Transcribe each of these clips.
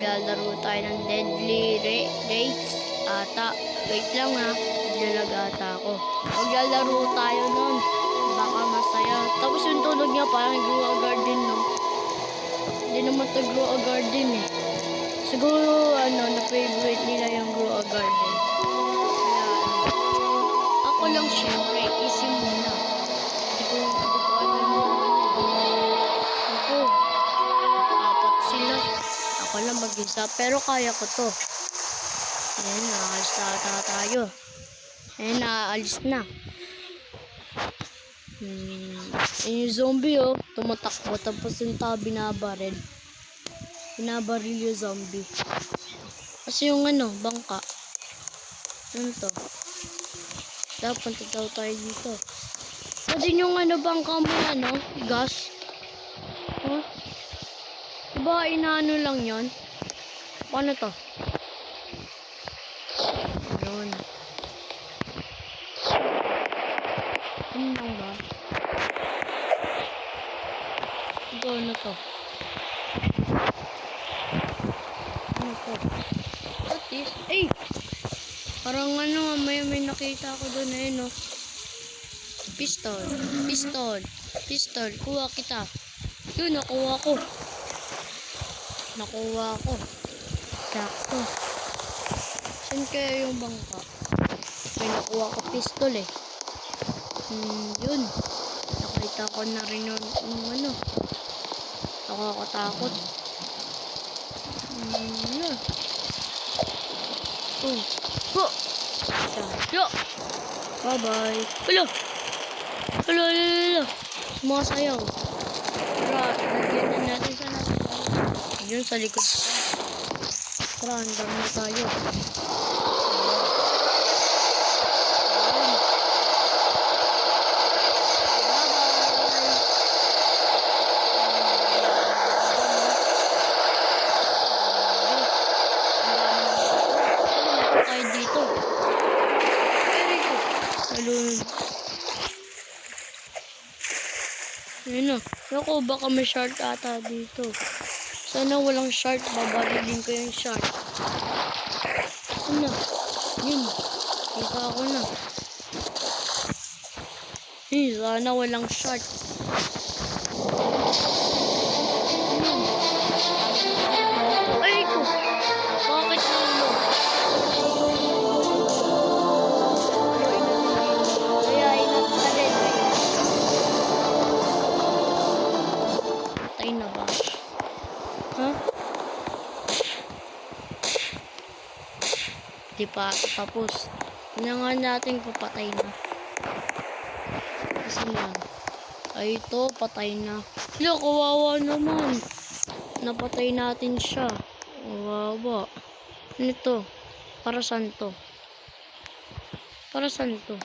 Lalaro tayo ng Deadly Race ata. Wait lang ha. Naglalag ata ako. Maglalaro tayo nun. Baka masaya. Tapos yung tulog niya parang grow a garden no. Hindi naman to grow a garden eh. Siguro na-favorite nila yung grow a garden. Kaya ako lang syempre. Easy muna. Hindi ko alam ako. Apat sila. Ako lang mag-isa. Pero kaya ko to. Ayan, nakaalis na tayo. Ayan, nakaalis na. Yung zombie oh. Tumatakbo. Tapos yung tao binabaril. Binabaril yung zombie. Kasi yung bangka. Ano to? Dapat daw tayo dito. Pwede yung bangka mo gas. Huh? Diba inaano lang yon? Paano to? Ayun. Ano lang ba? Ito ano to? Ano to? What is? Eh! Parang may nakita ko doon no? Pistol. Pistol. Pistol. Kuha kita. Yun, nakuha ko. Nakuha ko. Sakto. Saan kaya yung bangka? May nakuha ko pistol eh. Yun. Nakita ko na rin yung nakakatakot. Yun. Ho! Yo! Bye-bye. Hello! Hello, hello! Sumasayaw. Tara, lagyan na natin sa natin. Yun, sa likod. Tara, andam na tayo. Tayo dito. Ayun na. Naku, baka may shark ata dito. Sana walang shark. Babarilin ko yung shark. Ano? Yun. Kita ako na. Sana walang shark. Ay ko! Bakit nilo? Kaya inatagay. Patay na ba? Ha? Di pa tapos. Hinangan natin papatay na. Kasi lang. Ay ito, patay na. Sila, kawawa naman. Napatay natin siya. Kawawa. Ano to? Para saan to? Para saan to?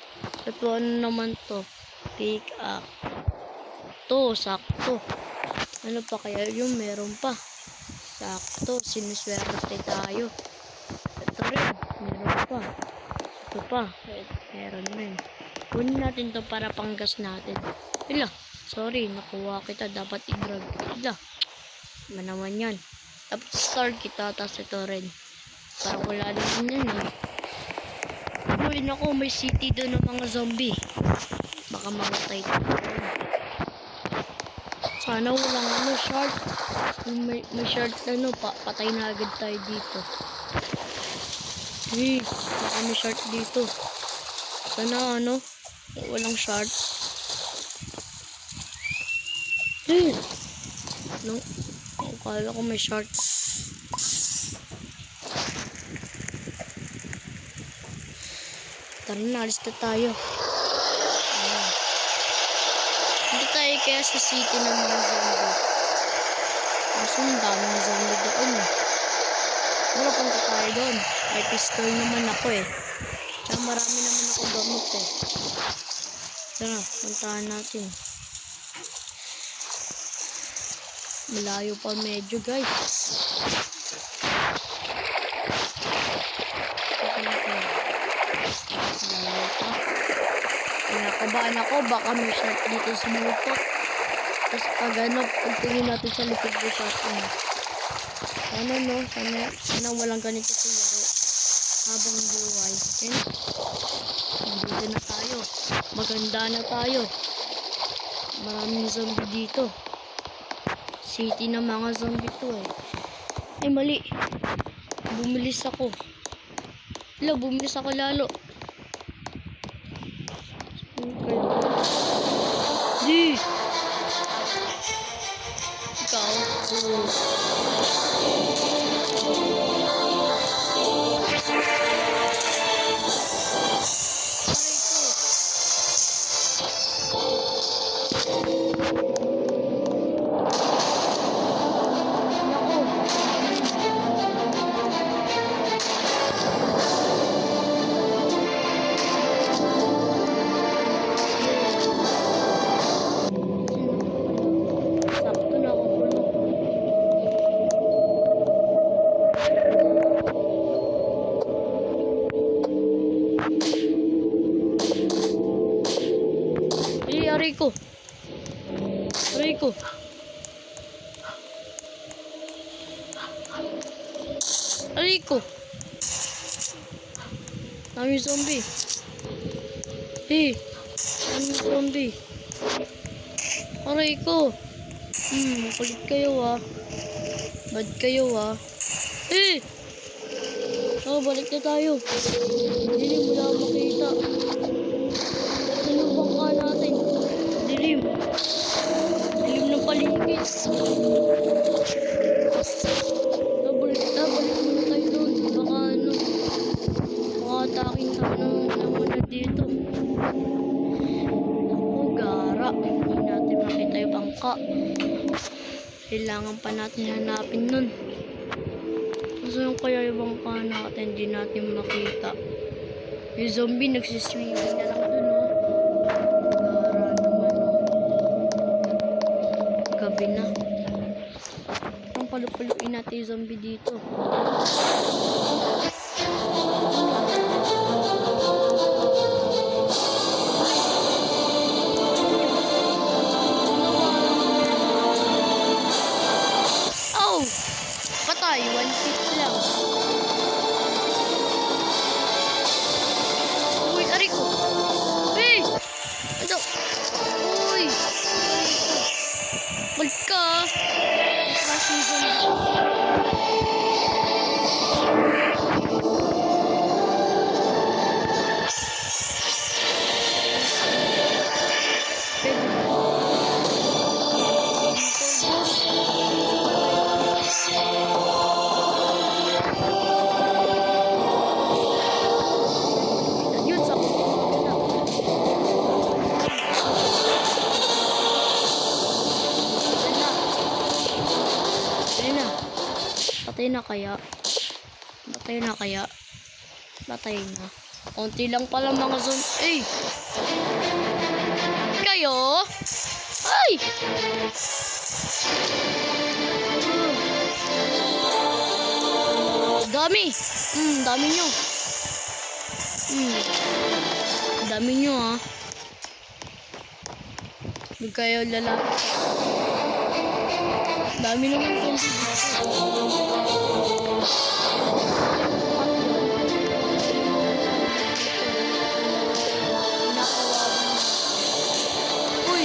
Ito ano naman to? Pick up. To, sakto. Ano pa kaya yung meron pa? Sakto, sinuswerte tayo. Ito rin, meron pa. Ito pa, meron rin. Kunin natin to para panggas natin. Ila, sorry, nakuha kita. Dapat i-grab. Ila, manaman yan. Dapat start kita, tapos ito rin. Para wala naman yan eh. Uy, naku, may city doon ng mga zombie. Baka mamatay tayo. Sana walang shark. May shark patay na agad tayo dito. Eh, baka may shark dito. Sana walang shark. Eh, akala ko may shark. Tara na, alis na tayo. Hindi tayo kaya sa city ng mga zombie. Kaso ang daming zombie doon eh. Pero punta tayo doon. May pistol naman ako eh. Tsaka marami naman ako gamot eh. Tara, puntahan natin. Malayo pa medyo guys. Malayo pa. Nakabahan ako, baka may shark dito sa multo. Tapos pagtingin natin sa likod ng shark. Sana walang ganito sa laro. Habang buhay. Okay? Nandito na tayo. Maganda na tayo. Maraming zombie dito. City ng mga zombie to eh. Ay, mali. Bumilis ako. Bumilis ako lalo. Okay. Di! Ikaw. Sakto na ako. Aray ko. Aray ko. Aray ko. Dami zombie. Dami zombie. Aray ko. Makulit kayo ah. Bad kayo ah. Balik na tayo. Dilim, wala akong makita. Ano bang ka natin? Dilim. Dilim ng paligid. Balik muna tayo doon. Baka makataking tayo naman dito. Ako, gara. Hindi natin makita yung bangka. Kailangan pa natin hanapin nun. Saan kaya yung bangka natin? Hindi natin makita. Yung zombie nagsiswimming na lang dun, oh. Gara naman, oh. Gabi na. Ang palupaluin natin yung zombie dito. Oh! Patay, 1 hit lang. Uy, aray ko. Ano? Uy. Balik ka. Crashing zombie. Yun, sa Patay na kaya? Patay na kaya? Patay na. Konti lang pala mga zombie. Kayo? Ay! Dami! Dami nyo. Dami nyo ah. Huwag kayo lalaki. Dami naman zombie dito. Uy!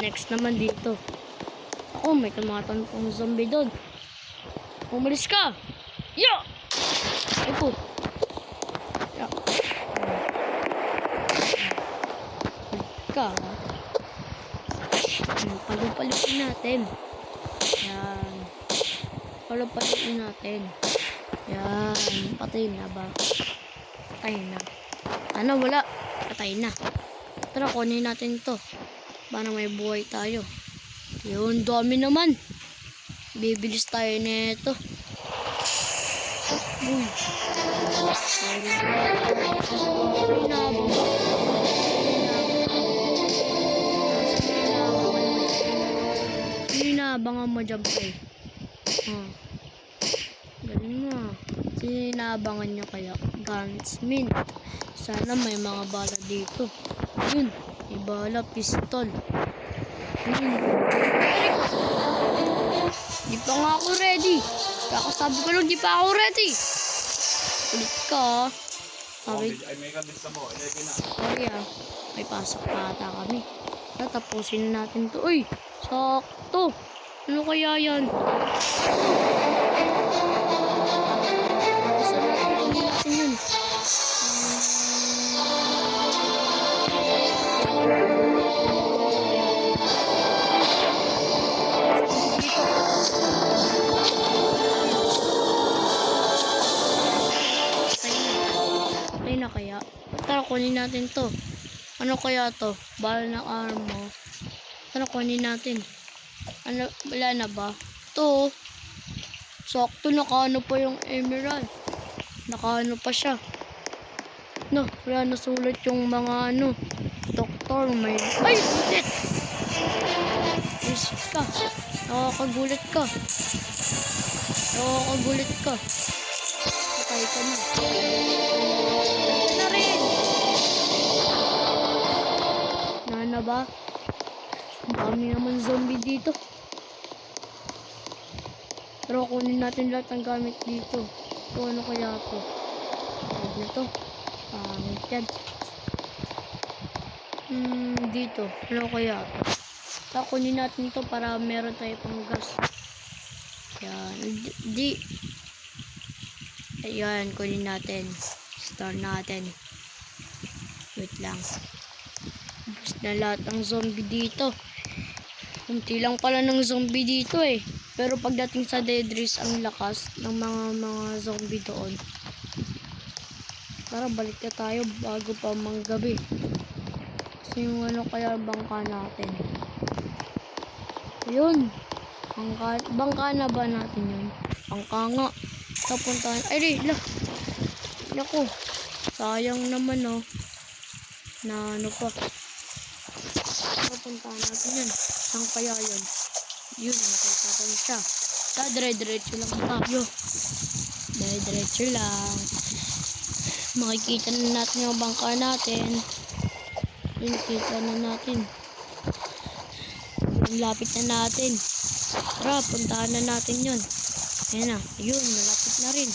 Next naman dito. Ako, may tumatantong zombie doon. Umalis ka! Yo! Ito. Yo. Ka. Palupaluin natin. Yan. Palupaluin natin. Yan. Patay na ba? Patay na. Ano? Wala. Patay na. Tara, kunin natin to. Para may buhay tayo. Yun, dami naman. Bibilis tayo nito. Uy. Inaabangan mo dyan, pre. Galing mo. Inaabangan nyo kaya gunsmith. Sana may mga bala dito. Yun, may bala, pistol. Yun. Di pa nga ako ready. Kakasabi ko lang, di pa ako ready. Ulit ka. Sabi, Ay, may kabis na mo. Ready na. sorry may pasok pa ata kami. Tatapusin natin to. Uy, sakto. Ano kaya yan? Basta natin yun. Patay na kaya? Tara, kunin natin to. Ano kaya to? Bala ng armo. Tara, kunin natin. Ano, wala na ba? To. Sakto, nakaano pa yung emerald. Nakaano pa siya. No, wala nasulat yung mga ano. Doktor, may... Ay! Bulit! Isip ka. Nakakagulit ka. Nakakagulit ka. Patay ka na. Patay na rin! Nana ba? Ang dami naman zombie dito. Pero kunin natin lahat ng gamit dito. Ito, ano kaya to? Huwag na to. Pangit yan. Dito. Ano kaya to? So, kunin natin to para meron tayo pang gas. Yan. Ayan, kunin natin. Store natin. Wait lang. Bus na lahat ng zombie dito. Kunti lang pala ng zombie dito eh. Pero pagdating sa Dead Race, ang lakas ng mga zombie doon. Tara, balik na tayo bago pa manggabi. Kasi yung ano kaya bangka natin. Yun. Bangka na ba natin yun? Bangka nga. Tapuntahan. Ay, naku. Sayang naman oh. Na ano pa. Tapuntahan natin yun. Saan kaya yun? Yun, makita ko siya. Dire-diretso lang tayo. Dire-diretso lang. Makikita na natin yung bangka natin. Yun, kita na natin. Lapit na natin. Tara, puntahan na natin yun. Ayan na. Yun, malapit na rin.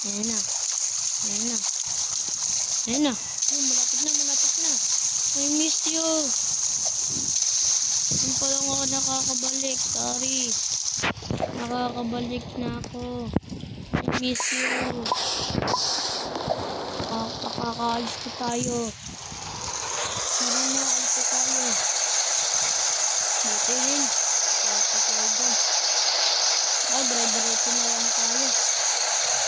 Ayan na. Ayan na. Ayan na. Yun, malapit na. I miss you. Yung pa lang ako nakakabalik. Sorry. Nakakabalik na ako. I miss you. Nakakaalis ko tayo. Tara na, alis ko tayo. Butiin. Kaya tayo dyan. Dire-diretso na lang tayo.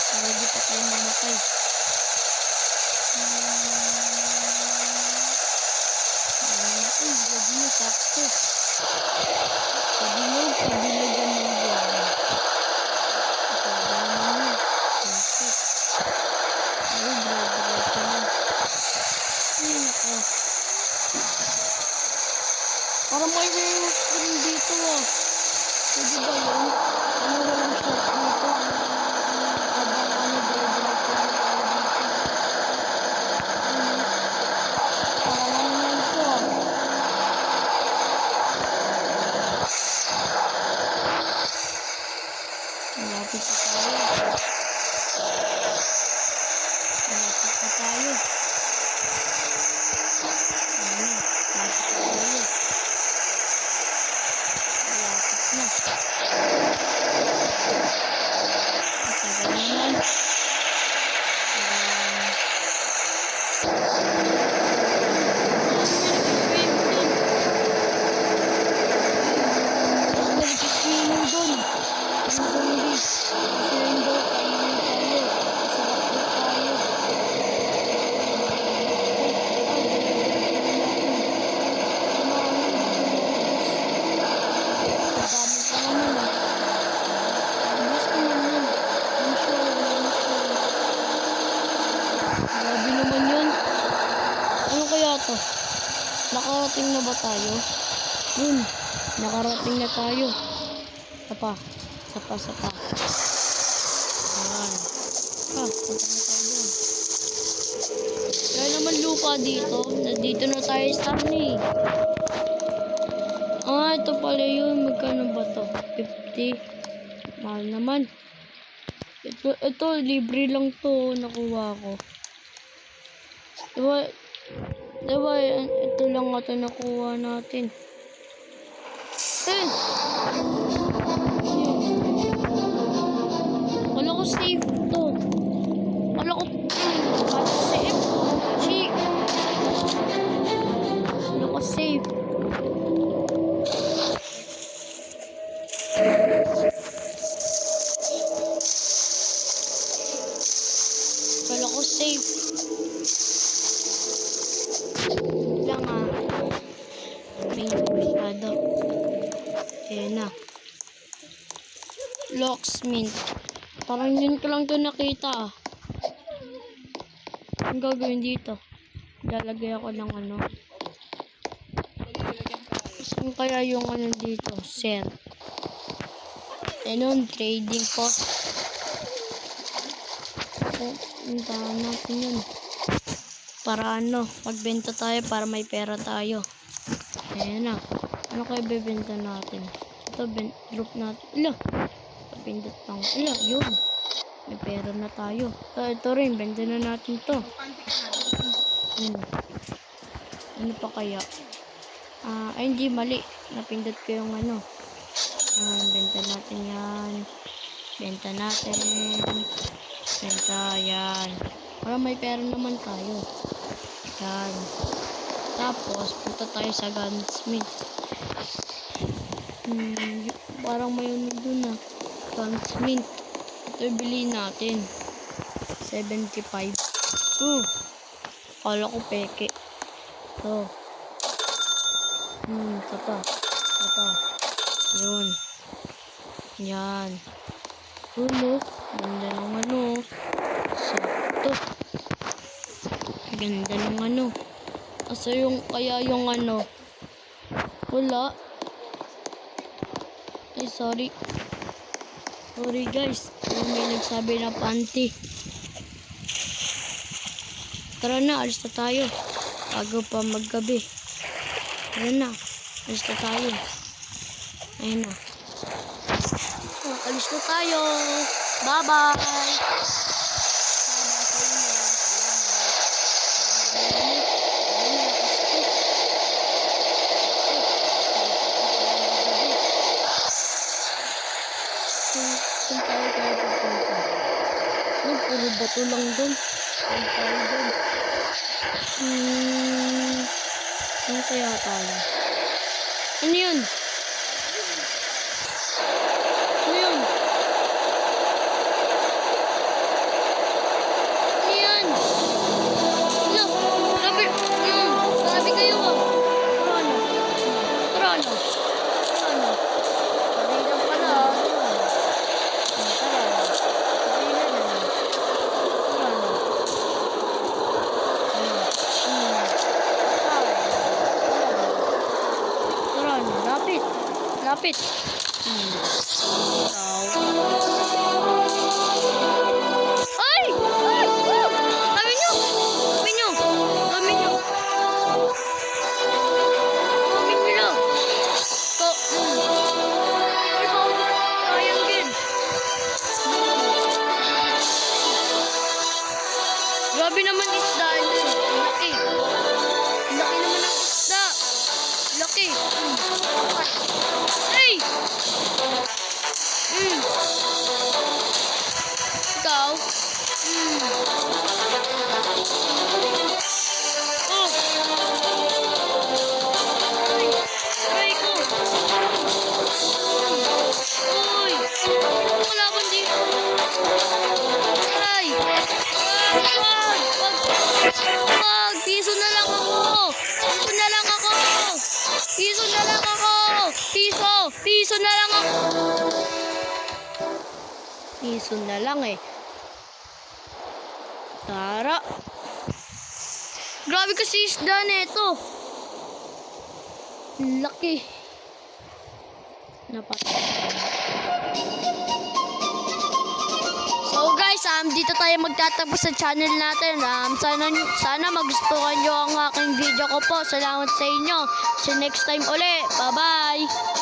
Para di pa tayo mamatay. Uy, gabi mo, sakto. Pabilog ang mga buwan. Ito, naman. Sakto. Ay, dire-diretso na. Ay, nako. Parang may warehouse din dito ah. Pwede ba yun? Ano walang shop dito? Habang ano, dire-diretso na tayo dito. Parang lang ito ah. Malapit na tayo. Malapit na tayo. Ayan, malapit na tayo. Malapit na. Matagal naman. Nag-swimming doon. Ang zombie. Swimming doon. Tayo. Sarap tayo. Paggamit pa naman ah. Bilis ko naman. I'm sure. Grabe naman yun. Ano kaya to? Nakarating na ba tayo? Yun. Nakarating na tayo. Sapa. Ayan. Punta na tayo doon. Wala naman lupa dito. Nandito na tayo sa ni. Ito pala yun. Magkano ba to? 50. Mahal naman. Ito, libre lang to. Nakuha ko. Diba, ito lang ito nakuha natin. Kala ko safe to. Kala ko safe. Shit. Kala ko safe. Kala ko safe. Lang may masyado. Ayan na. Locksmith. Parang yun ko lang ito nakita. Ang gagawin dito? Lalagay ako ng ano. Saan kaya yung ano dito? Sell. Ayun, trading post. Puntahan natin yun. Para ano, magbenta tayo para may pera tayo. Ayan na. Ano kaya bebenta natin? Ito, drop natin. Ila, pindot lang. Ila, yun. May pera na tayo. Ito rin, benta na natin to. Ano pa kaya? Ay, hindi, mali. Napindot ko yung ano. Benta natin yan. Benta natin. Benta, yan. Para may pera naman tayo. Yan. Tapos, punta tayo sa gunsmith. Parang may ano dun gunsmith. Ito bilhin natin. 75. Kala ko peke. Ito. Ito pa. Yun. Yan. Ganda ng ano. Sakto. Ganda ng ano. Asa yung, kaya yung ano. Wala. Ay, sorry. Sorry guys. May nagsabi na panty. Tara na, alis na tayo. Bago pa maggabi. Tara na. Alis na tayo. Ayun na. Alis na tayo. Bye-bye. Puro bato lang doon. Ano kaya tayo? Ano yun? Ano yun? Ano yan? Ano? Grabe kayo Tara na. Sabi lang pala. Lapit. Ay! Dami nyo! lang. Ayang din. Grabe naman isda. Laki. Laki naman ang isda. Laki. Hey! Ikaw? Ay! Aray ko! Uy! Wala akong dito. Ay! Wag! Piso na lang ako! Piso na lang ako! Piso na lang ako! Piso na lang ako! Piso na lang Tara! Grabe kasi isda nito. Laki. Napatay. Oh guys, dito tayo magtatapos sa channel natin. Sana magustuhan nyo ang aking video ko po. Salamat sa inyo. See you next time uli. Bye-bye.